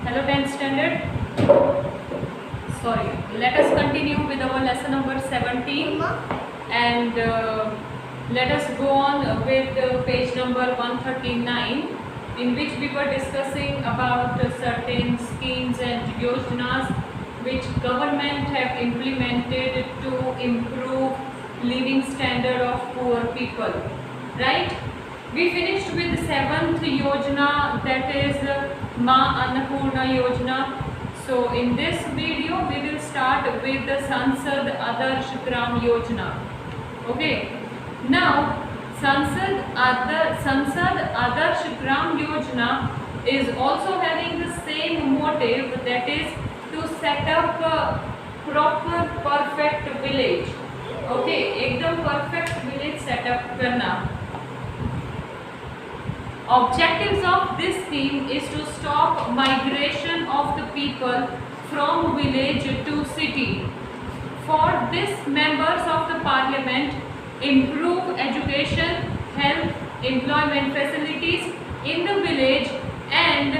Hello 10th standard. Sorry. Let us continue with our lesson number 17 and let us go on with page number 139, in which we were discussing about certain schemes and yojanas which government have implemented to improve living standard of poor people, right? We finished with the 7th yojana, that is Ma Annapurna Yojana. So in this video we will start with the Sansad Adarsh Gram Yojana. Okay. Now Sansad Adarsh Gram Yojana is also having the same motive, that is to set up a proper perfect village. Okay, एकदम perfect village set up करना. Objectives of this scheme is to stop migration of the people from village to city. For this, members of the parliament improve education, health, employment facilities in the village and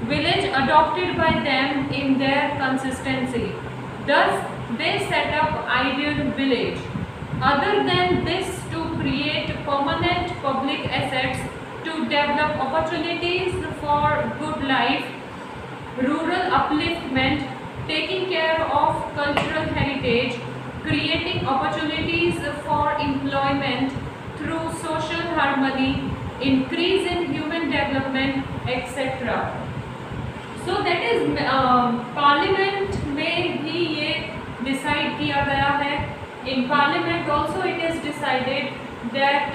village adopted by them in their consistency. Thus, they set up ideal village. Other than this, to create permanent public assets, to develop opportunities for good life, rural upliftment, taking care of cultural heritage, creating opportunities for employment through social harmony, increase in human development, etc. So that is parliament में भी ये decide किया गया है. In parliament also it is decided that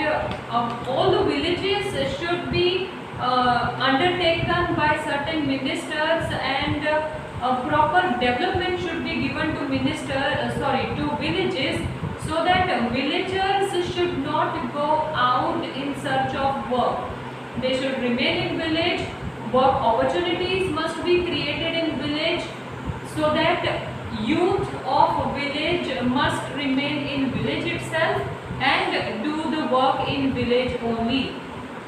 all the villages should be undertaken by certain ministers and proper development should be given to to villages, so that villagers should not go out in search of work. They should remain in village. Work opportunities must be created in village, so that youth of village must remain in village itself and do the work in village only.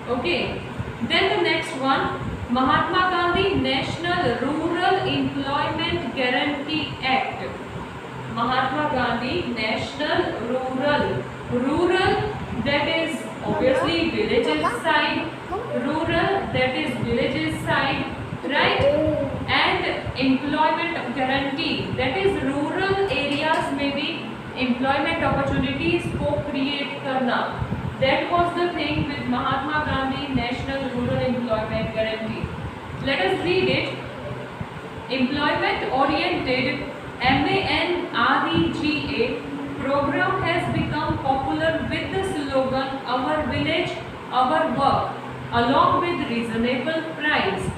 Okay. Then the next one, Mahatma Gandhi National Rural Employment Guarantee Act. Mahatma Gandhi National Rural, that is obviously villages side, rural, that is villages side, right? And employment guarantee, that is rural areas में भी employment opportunities को create करना. That was the thing with Mahatma Gandhi National Rural Employment Guarantee. Let us read it. Employment oriented MANREGA program has become popular with the slogan Our Village, Our Work, along with reasonable price.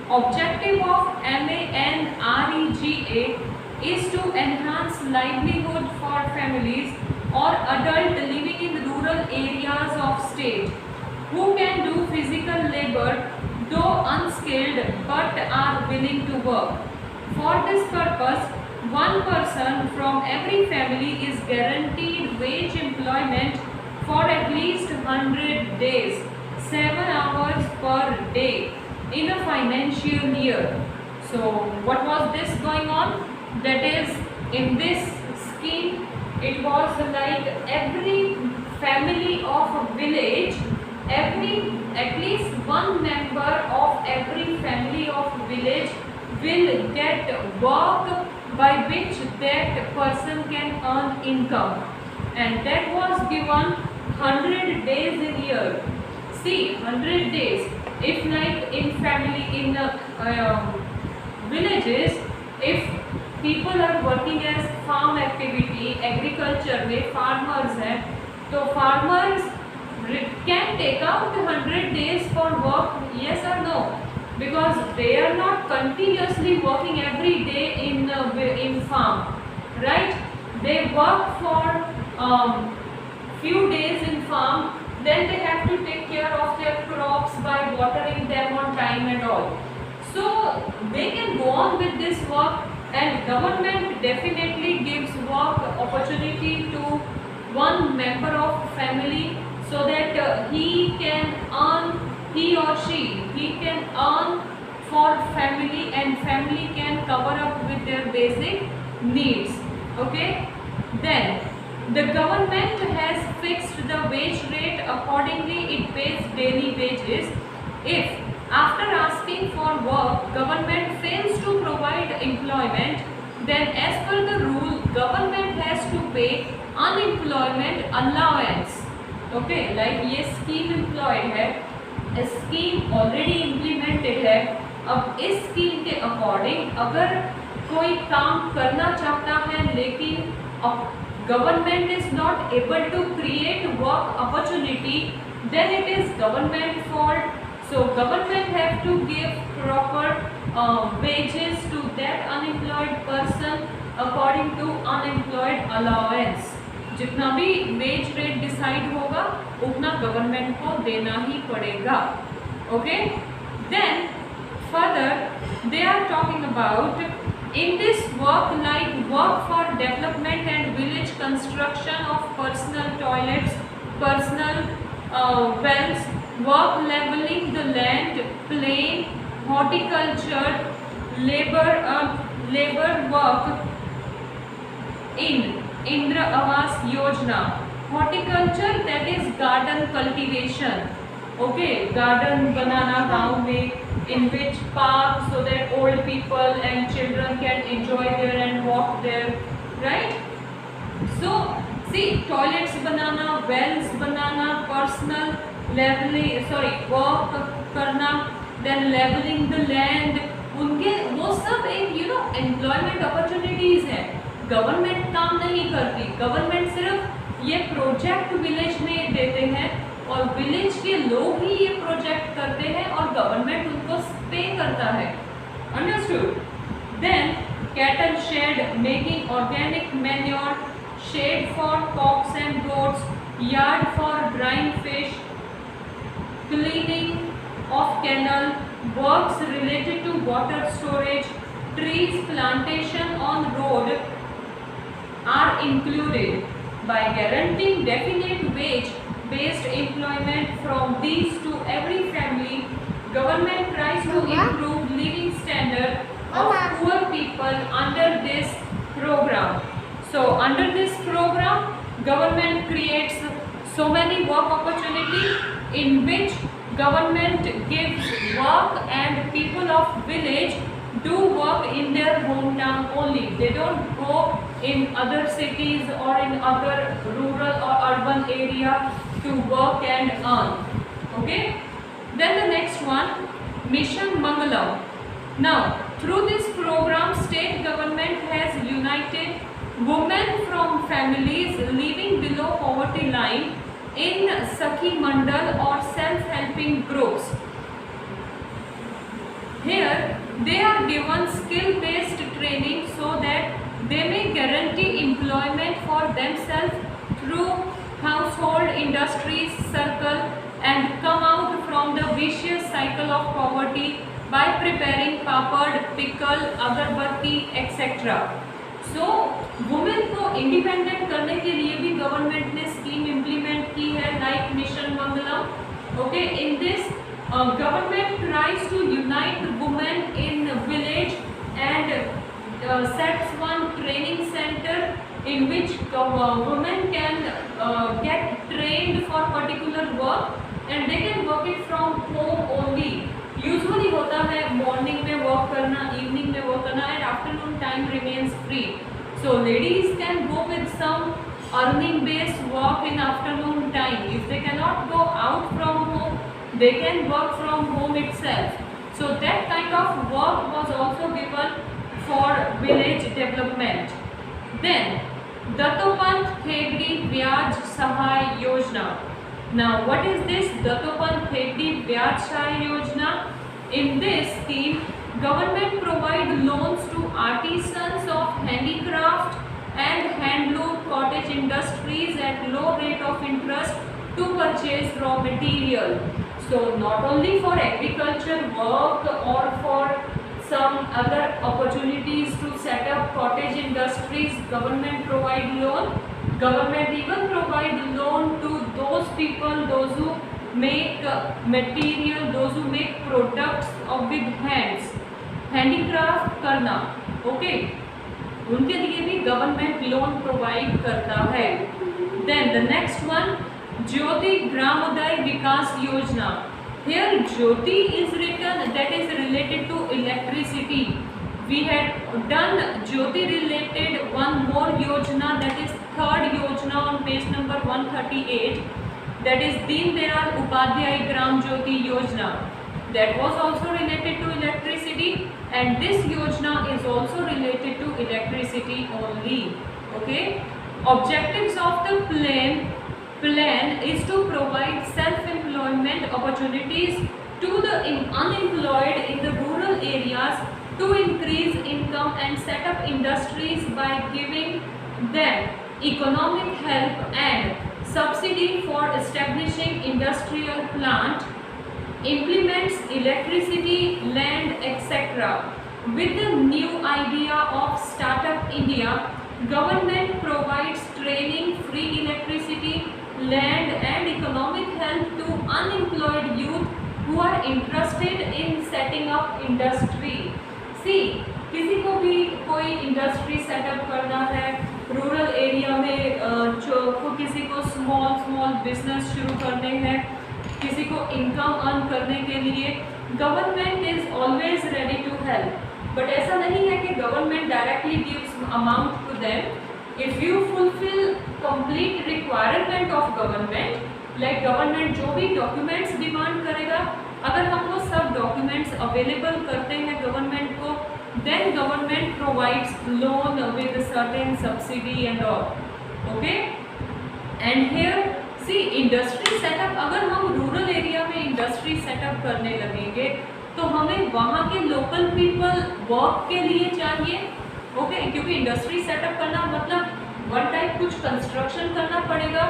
Objective of MANREGA is to enhance livelihood for families or adult living in rural areas of state who can do physical labor though unskilled but are willing to work. For this purpose, one person from every family is guaranteed wage employment for at least 100 days, 7 hours per day in a financial year. So what was this going on? That is, in this scheme, it was like every family of a village, at least one member of every family of village will get work by which that person can earn income, and that was given 100 days in year. See, 100 days. If like in villages, if people are working as farm activity, agriculture में farmers हैं, तो farmers can take out 100 days for work, yes or no? Because they are not continuously working every day in farm, right? They work for few days in farm, then they have to take care of their crops by watering them on time and all. So they can go on with this work, and government definitely gives work opportunity to one member of family, so that he or she can earn for family, and family can cover up with their basic needs. Okay, then the government has fixed the wage rate accordingly. It pays daily wages. If after asking for work government fails to provide employment, then as per the rule government has to pay unemployment allowance. Okay, like ये scheme employed है, scheme already implemented है. अब इस scheme के according अगर कोई काम करना चाहता है लेकिन government is not able to create work opportunity, then it is government fault. So government have to give proper wages to that unemployed person according to unemployed allowance. जितना भी वेज रेट डिसाइड होगा उतना government को देना ही पड़ेगा. Okay, then further they are talking about in this work like work for development and village construction of personal toilets, personal wells, work leveling the land, plain, horticulture, labor work in Indra Awas Yojana. Horticulture, that is garden cultivation. Okay, garden banana गाँव में, in which park, so that old people and children can enjoy there and walk there, right? So see, toilets banana, wells banana, personal leveling, work करना, then leveling the land, उनके वो सब एक employment opportunities है. Government काम नहीं करती, government सिर्फ ये प्रोजेक्ट विलेज में देते हैं और विलेज के लोग ही ये प्रोजेक्ट करते हैं और गवर्नमेंट उनको पे करता है. Understood? Then cattle shed, making organic manure, shed for cocks and goats, yard for drying fish, cleaning of canal, works related to water storage, trees plantation on road are included. By guaranteeing definite wage-based employment from these to every family, government tries to improve living standard of poor people under this program. So under this program, government creates so many work opportunity in which government gives work and people of village do work in their hometown only. They don't go in other cities or in other rural or urban area to work and earn. Okay, then the next one, Mission Mangalam. Now through this program state government has united women from families living below poverty line in Sakhi Mandal or self-helping groups. Here they are given skill-based training so that they may guarantee employment for themselves through household industries circle and come out from the vicious cycle of poverty by preparing papad, pickle, agarbatti, etc. So women को independent करने के लिए भी government ने scheme implement की है like Mission Mangalam. Okay, in this government tries to unite women in village and sets one training center in which women can get trained for particular work and they can work it from home only. Usually होता है morning में work करना, evening में work करना and afternoon time remains free. So ladies can go with some earning based work in afternoon time. If they cannot go out from home, they can work from home itself. So that kind of work was also given for village development. Then Dattopant Thegdi Vyaj Sahay Yojana. Now what is this Dattopant Thegdi Vyaj Sahay Yojana? In this scheme, government provide loans to artisans of handicraft and handloom cottage industries at low rate of interest to purchase raw material. So not only for agriculture work or for some other opportunities to set up cottage industries, government provide loan. Government even provide loan to those people, those who make material, those who make products with hands, handicraft करना, okay, उनके लिए भी government loan provide करता है. Then the next one, ज्योति ग्रामोदय विकास योजना. Here Jyoti is written, that is related to electricity. We had done Jyoti related one more yojana, that is third yojana on page number 138, that is Deen Dayal Upadhyay Gram Jyoti Yojana. That was also related to electricity, and this yojana is also related to electricity only. Okay, objectives of the plan is to provide self-employment opportunities to the unemployed in the rural areas, to increase income and set up industries by giving them economic help and subsidy for establishing industrial plant, implements electricity, land, etc. With the new idea of Startup India, government provides training, free electricity, land and economic help to unemployed youth who are interested in setting up industry. See, किसी को भी कोई industry setup करना है rural area में, जो किसी को स्मॉल बिजनेस शुरू करने हैं, किसी को इनकम अर्न करने के लिए, government is always ready to help. But ऐसा नहीं है कि government directly gives amount to them. If you fulfil complete requirement of government, like government जो भी डॉक्यूमेंट्स डिमांड करेगा, अगर हम वो सब डॉक्यूमेंट्स अवेलेबल करते हैं गवर्नमेंट को, then government provides loan with certain subsidy and all. Okay, and here see industry setup, अगर हम रूरल एरिया में इंडस्ट्री सेटअप करने लगेंगे तो हमें वहाँ के लोकल पीपल वर्क के लिए चाहिए. ओके, क्योंकि इंडस्ट्री सेटअप करना मतलब वन टाइप कुछ कंस्ट्रक्शन करना पड़ेगा.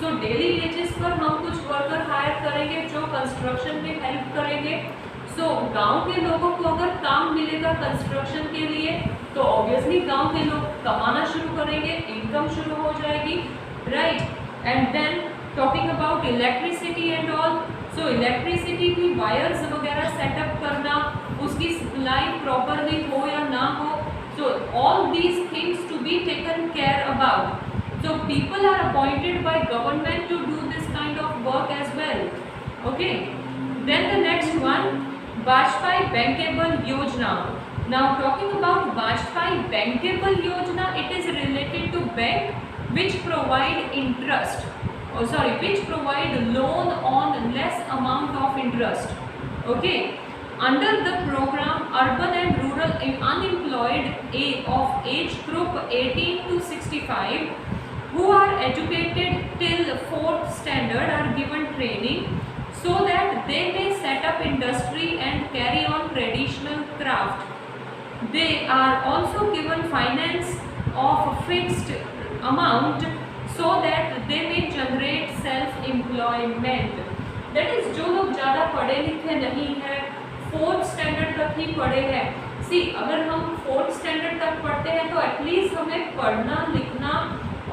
सो डेली वेजेस पर हम कुछ वर्कर हायर करेंगे जो कंस्ट्रक्शन में हेल्प करेंगे. सो गांव के लोगों को अगर काम मिलेगा कंस्ट्रक्शन के लिए तो ऑब्वियसली गांव के लोग कमाना शुरू करेंगे, इनकम शुरू हो जाएगी, right. And then talking about electricity and all, so electricity की वायर्स वगैरह सेटअप करना, उसकी सप्लाई प्रॉपरली हो या ना हो, so all these things to be taken care about. So people are appointed by government to do this kind of work as well. Okay, then the next one, Vajpayee Bankable Yojana. Now talking about Vajpayee Bankable Yojana, it is related to bank which provide interest, which provide loan on less amount of interest. Okay, under the program, urban and rural unemployed of age group 18 to 65 who are educated till 4th standard are given training so that they may set up industry and carry on traditional craft. They are also given finance of fixed amount so that they may generate self-employment. That is, जो लोग ज़्यादा पढ़े लिखे नहीं हैं, 4th standard तक ही पढ़े हैं. सी, अगर हम 4th स्टैंडर्ड तक पढ़ते हैं तो एटलीस्ट हमें पढ़ना लिखना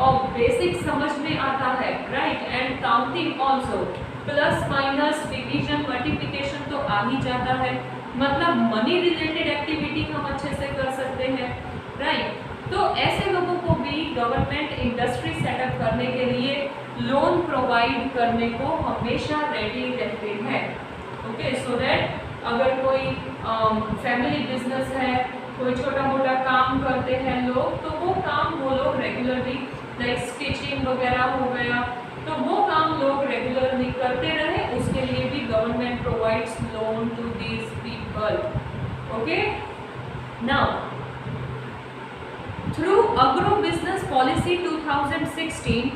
और बेसिक समझ में आता है, right, and counting also, plus minus division multiplication तो आ ही जाता है. मतलब मनी रिलेटेड एक्टिविटी हम अच्छे से कर सकते हैं, राइट. तो ऐसे लोगों को भी गवर्नमेंट इंडस्ट्री सेटअप करने के लिए लोन प्रोवाइड करने को हमेशा रेडी रहते हैं. ओके, सो दैट अगर कोई फैमिली बिजनेस है, कोई छोटा मोटा काम करते हैं लोग, तो वो काम वो लोग रेगुलरली, लाइक स्टिचिंग वगैरह हो गया, तो वो काम लोग रेगुलरली करते रहे, उसके लिए भी government provides loan to these people. Okay, now through Agro Business Policy 2016,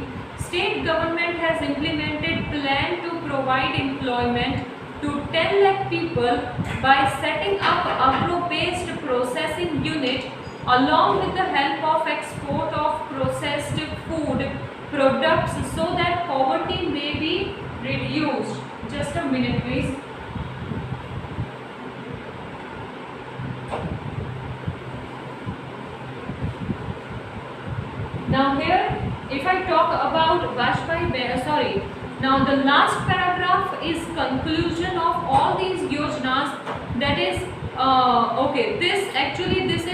state government has implemented plan to provide employment to 10 lakh people by setting up agro-based processing unit along with the help of export of processed food products so that poverty may be reduced. Just a minute please. Now here, if I talk about Vajpayee, now the last paragraph that is okay, this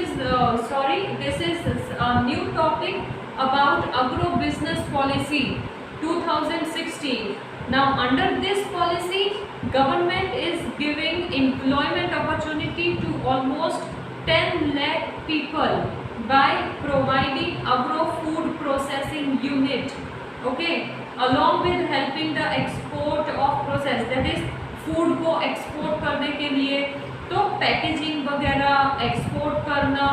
is a new topic about agro business policy 2016. Now under this policy, government is giving employment opportunity to almost 10 lakh people by providing agro food processing unit, okay, along with helping the export of process, that is food को export करने के लिए, तो packaging वगैरह export करना,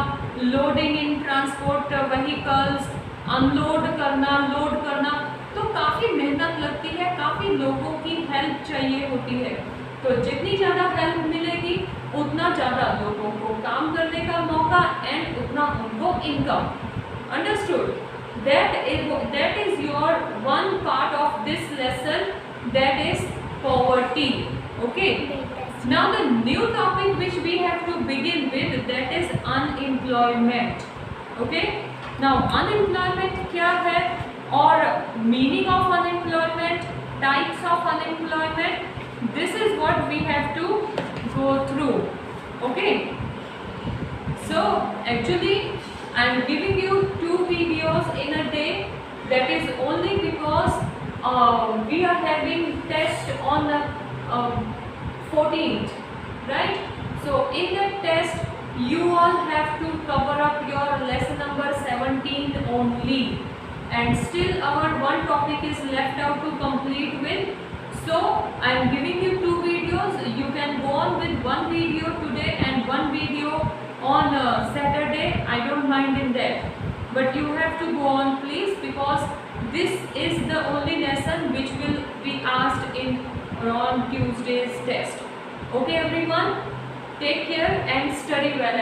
loading इन transport vehicles, unload करना, load करना, तो काफ़ी मेहनत लगती है, काफ़ी लोगों की हेल्प चाहिए होती है। तो जितनी ज़्यादा हेल्प मिलेगी उतना ज़्यादा लोगों को काम करने का मौका एंड उतना उनको income. Understood? that is your one part of this lesson, that is poverty. Okay, now the new topic which we have to begin with, that is unemployment. Okay, now unemployment क्या है और meaning of unemployment, types of unemployment, this is what we have to go through. Okay, so actually I am giving you 2 videos in a day, that is only because we are having test on the 14th, right? So in that test you all have to cover up your lesson number 17 only, and still our one topic is left out to complete with. So I am giving you 2 videos. You can go on with 1 video today and 1 video on Saturday. I don't mind in that, but you have to go on please, because this is the only lesson which will be asked in on Tuesday's test. Okay everyone, take care and study well.